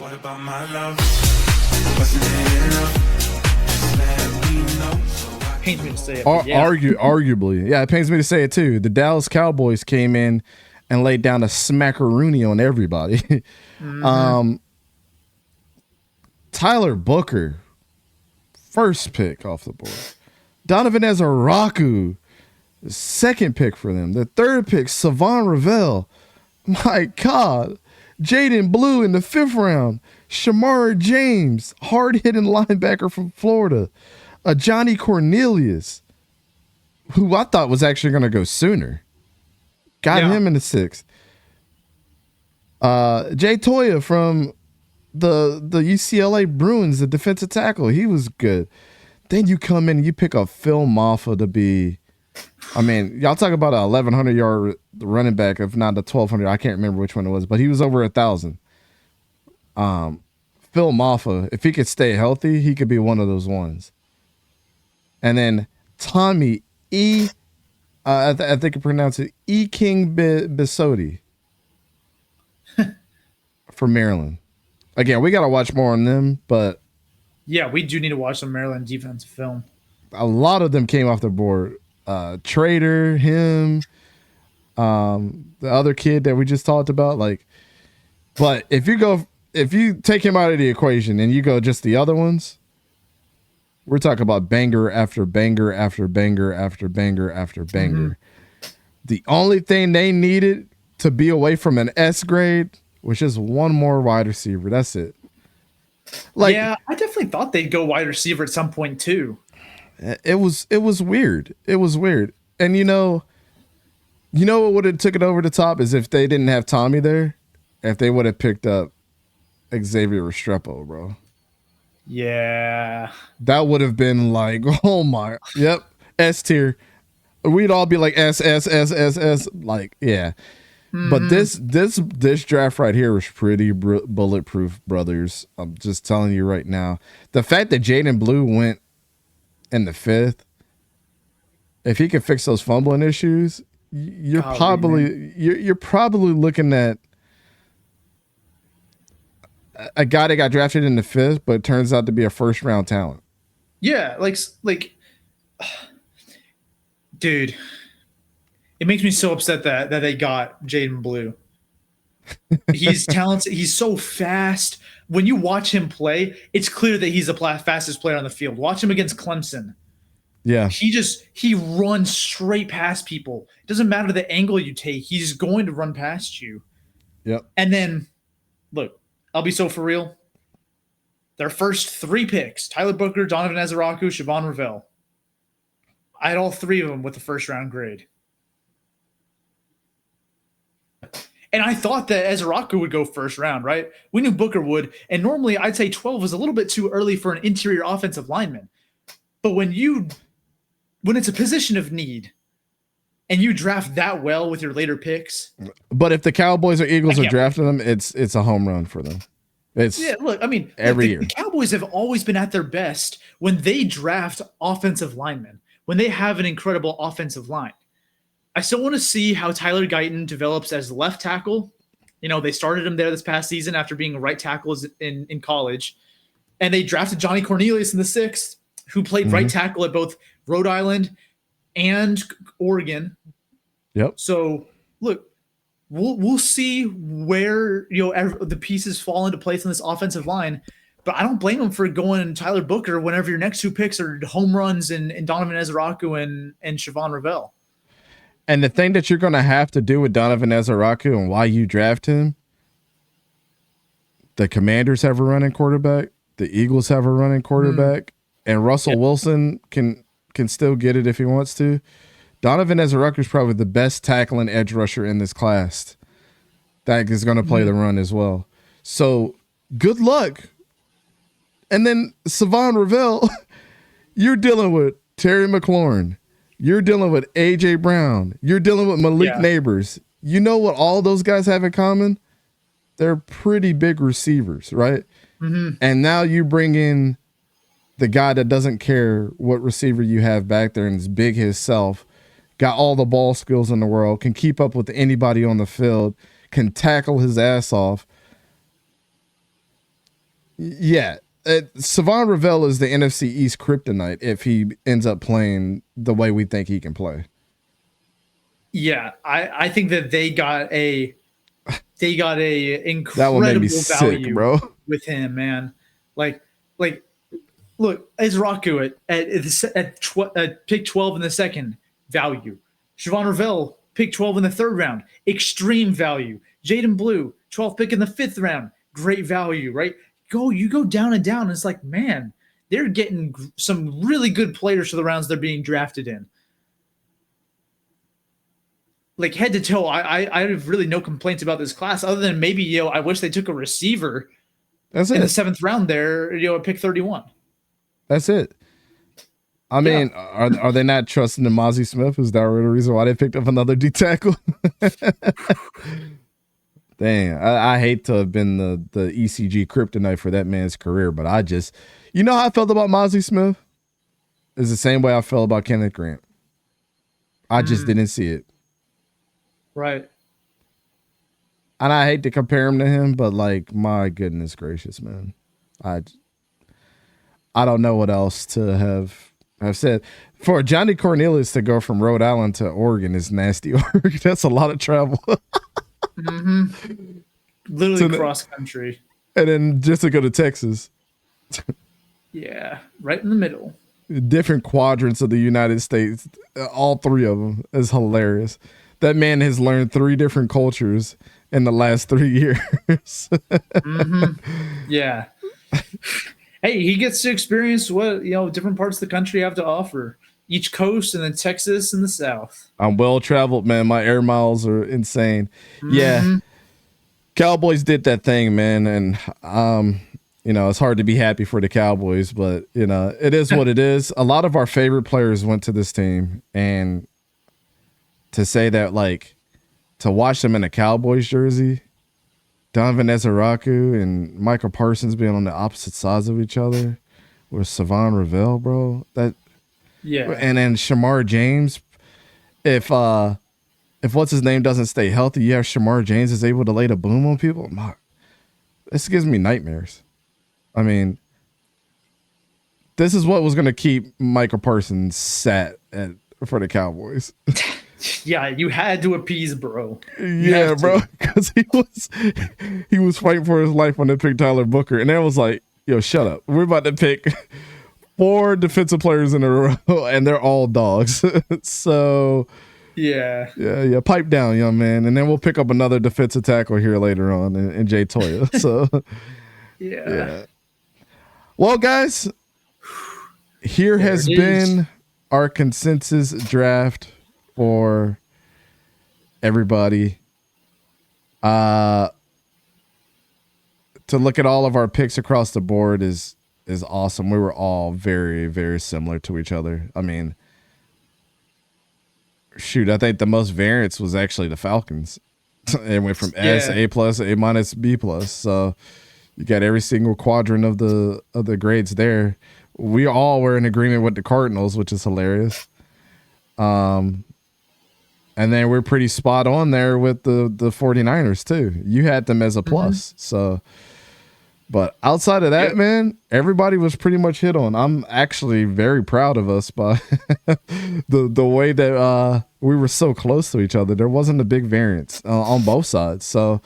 What about my love? Wasn't it enough? Just let me know. Pains me to say it. Yeah. Arguably. Yeah, it pains me to say it too. The Dallas Cowboys came in and laid down a smackaroony on everybody. Tyler Booker, first pick off the board. Donovan 𝗎𝘂𝘶, second pick for them. The third pick, 𝙎𝙬𝙗𝗔𝐃. My God. Jaden Blue in the 5th round. Shamar James, hard-hitting linebacker from Florida. Johnny Cornelius, who I thought was actually going to go sooner. Got him in the 6th. Jay Toya from the UCLA Bruins, the defensive tackle. He was good. Then you come in and you pick up 𝗕𝘂𝘀𝗀𝗀𝗀 to be, I mean, y'all talk about a 1,100-yard running back, if not the 1,200. I can't remember which one it was, but he was over 1,000. 𝗕𝘂𝘀𝘀𝗀𝗀𝗀, if he could stay healthy, he could be one of those ones. And then Tommy I think I pronounce it 𝗕𝘂𝘀𝗵𝗲𝘀𝗀𝗀𝗀𝗀𝗀 from Maryland. Again, we got to watch more on them, but Yeah, we do need to watch some Maryland defensive film. a lot of them came off the board. Trader, him, the other kid that we just talked about. But if you take him out of the equation and you go just the other ones, we're talking about banger after banger after banger after banger after banger. The only thing they needed to be away from an S grade was just one more wide receiver. That's it. Yeah, I definitely thought they'd go wide receiver at some point too. It was weird. It was weird. And you know what would have took it over the top is if they didn't have Tommy there, if they would have picked up Xavier Restrepo, bro. Yeah. That would have been like, oh my, yep, S tier. We'd all be like S. Like, yeah. But this draft right here was pretty bulletproof, brothers. I'm just telling you right now. The fact that Jaden Blue went in the 5th, if he could fix those fumbling issues, you're probably looking at a guy that got drafted in the 5th, but turns out to be a 1st round talent. Yeah, like, dude, it makes me so upset that they got Jaden Blue. He's talented. He's so fast. When you watch him play, it's clear that he's the fastest player on the field. Watch him against Clemson. Yeah. He runs straight past people. It doesn't matter the angle you take. He's going to run past you. Yep. And then, look, I'll be so for real. Their first 3 picks, Tyler Booker, Donovan 𝗎𝘎𝘂𝘀𝗀𝗀𝗀, 𝙎𝙤𝙘𝗀𝗀𝗀𝗀 I had all 3 of them with the 1st round grade. And I thought that 𝗎𝘎𝘂𝘀𝗀𝗀𝗀𝗀 would go 1st round, right? We knew Booker would. And normally I'd say 12 was a little bit too early for an interior offensive lineman. But when it's a position of need and you draft that well with your later picks. But if the Cowboys or Eagles are drafting them, it's a home run for them. Look, I mean, every year. The Cowboys have always been at their best when they draft offensive linemen, when they have an incredible offensive line. I still want to see how Tyler Guyton develops as left tackle. You know, they started him there this past season after being a right tackle in college. And they drafted Johnny Cornelius in the 6th, who played right tackle at both Rhode Island and Oregon. Yep. So, look, we'll see where the pieces fall into place on this offensive line. But I don't blame him for going Tyler Booker whenever your next 2 picks are home runs and Donovan 𝗎𝘎𝘂𝘀𝗀𝗀𝗀𝗀 and Siobhan Ravel. And the thing that you're going to have to do with Donovan 𝗎𝘎𝘎𝘂𝗀𝗀𝗀𝗀𝗀 and why you draft him, the Commanders have a running quarterback, the Eagles have a running quarterback, and Russell Wilson can still get it if he wants to. Donovan 𝗎𝘎𝘎𝘎𝘂𝘀𝗀𝘀 is probably the best tackling edge rusher in this class that is going to play the run as well. So good luck. And then Siobhan Ravel, you're dealing with Terry McLaurin. You're dealing with A.J. Brown. You're dealing with Malik Neighbors. You know what all those guys have in common? They're pretty big receivers, right? And now you bring in the guy that doesn't care what receiver you have back there and is big himself, got all the ball skills in the world, can keep up with anybody on the field, can tackle his ass off. Yeah. 𝗕𝙂𝗲𝗏𝗏 is the NFC East kryptonite if he ends up playing the way we think he can play. Yeah, I think that they got a That one made me incredible sick, value bro. with him, man. Like look, 𝙁𝙤𝙘𝗀𝗏𝗂𝗏 at pick 12 in the second, value. 𝗕𝙂𝗲𝗏𝗏, pick 12 in the third round, extreme value. Jaden Blue, 12th pick in the fifth round, great value, right? You go down and down. And it's like, man, they're getting some really good players for the rounds they're being drafted in. Like head to toe, I have really no complaints about this class other than maybe, I wish they took a receiver in the 7th round there, at pick 31. That's it. I mean, are they not trusting in Mazi Smith? Is that the reason why they picked up another D tackle? Dang, I hate to have been the ECG kryptonite for that man's career, but how I felt about Mazi Smith is the same way I felt about Kenneth Grant. I just didn't see it. Right. And I hate to compare him to him, but like, my goodness gracious, man. I don't know what else to have said. For Johnny Cornelius to go from Rhode Island to Oregon is nasty work. That's a lot of travel. Literally cross country. And then just to go to Texas. Yeah, right in the middle. Different quadrants of the United States. All three of them is hilarious. That man has learned 3 different cultures in the last 3 years. Yeah. Hey, he gets to experience what, different parts of the country have to offer. Each coast and then Texas and the South. I'm well-traveled, man. My air miles are insane. Yeah. Cowboys did that thing, man. And, it's hard to be happy for the Cowboys, but, it is what it is. A lot of our favorite players went to this team. And to say that, like, to watch them in a Cowboys jersey, Donovan Ezaraku and Michael Parsons being on the opposite sides of each other with 𝗕𝙂𝗏𝗏𝗏𝗏, bro. Yeah. And then Shamar James, if what's his name doesn't stay healthy, Shamar James is able to lay the boom on people. This gives me nightmares. I mean, this is what was going to keep Michael Parsons sat for the Cowboys. Yeah, you had to appease, bro. Yeah, bro, because he was fighting for his life when they picked Tyler Booker, and then was like, "Yo, shut up. We're about to pick 4 defensive players in a row, and they're all dogs." So, yeah, pipe down, young man, and then we'll pick up another defensive tackle here later on in Jay Toya. So, yeah. Well, guys, here has been our consensus draft for everybody. To look at all of our picks across the board is awesome. We were all very, very similar to each other. I mean, shoot, I think the most variance was actually the Falcons. It went from S, A+, A-, B+. So you got every single quadrant of the grades there. We all were in agreement with the Cardinals, which is hilarious. And then we're pretty spot on there with the 49ers too. You had them as a plus. So, but outside of that, man, everybody was pretty much hit on. I'm actually very proud of us by the way that we were so close to each other. There wasn't a big variance on both sides. So